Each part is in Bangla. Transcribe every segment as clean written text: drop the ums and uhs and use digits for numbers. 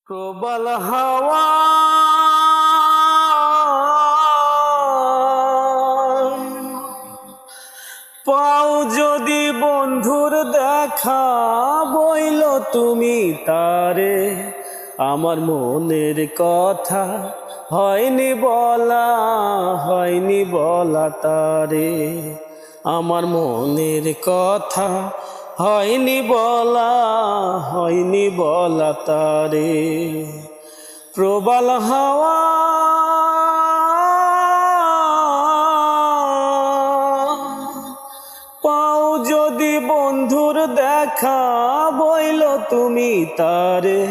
প্রবল হাওয়া পাও যদি বন্ধুর দেখা বইল তুমি তারে আমার মনের কথা হয়নি বলা তারে আমার মনের কথা হয়নি বলা তারে প্রবল হাওয়া পাও যদি বন্ধুর দেখা বইল তুমি তারে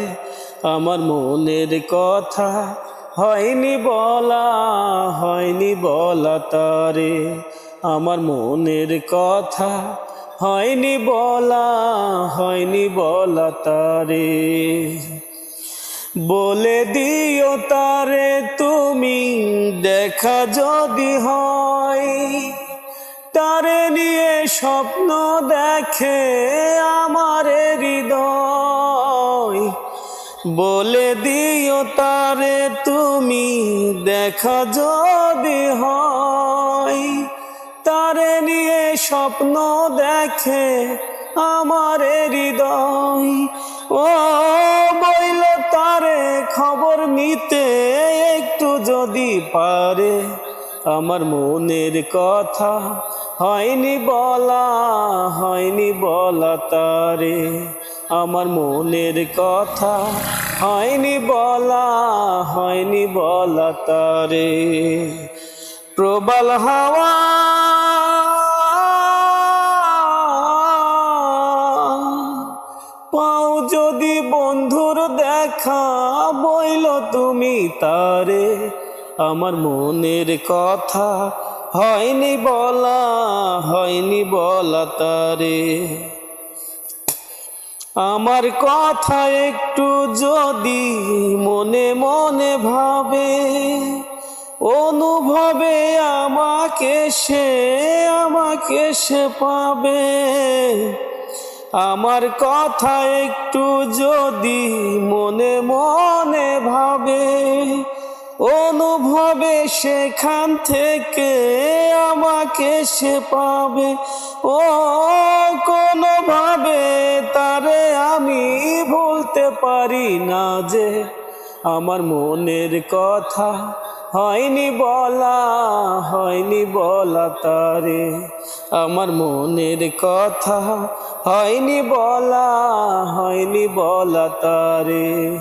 আমার মনের কথা হয়নি বলা তারে আমার মনের কথা হয়নি বলা তারে বলে দিও তারে তুমি দেখা যদি হয় তারে নিয়ে স্বপ্ন দেখে আমার হৃদয় বলে দিও তারে তুমি দেখা যদি হয় তারে নিয়ে স্বপ্ন দেখে আমার হৃদয় ও বইল তারে খবর নিতে একটু যদি পারে আমার মনের কথা হয়নি বলা তারে আমার মনের কথা হয়নি বলা তারে প্রবল হাওয়া পাও যদি বন্ধুর দেখা বইল তুমি তারে আমার মনের কথা হয়নি বলা তারে আমার কথা একটু যদি মনে মনে ভাবে অনুভবে আমাকে সে পাবে আমার কথা একটু যদি মনে মনে ভাবে অনুভবে সেখান থেকে আমাকে সে পাবে ও কোনোভাবে তারে আমি ভুলতে পারি না যে আমার মনের কথা হয়নি বলা তারে আমার মনের কথা হয়নি বলা তারে।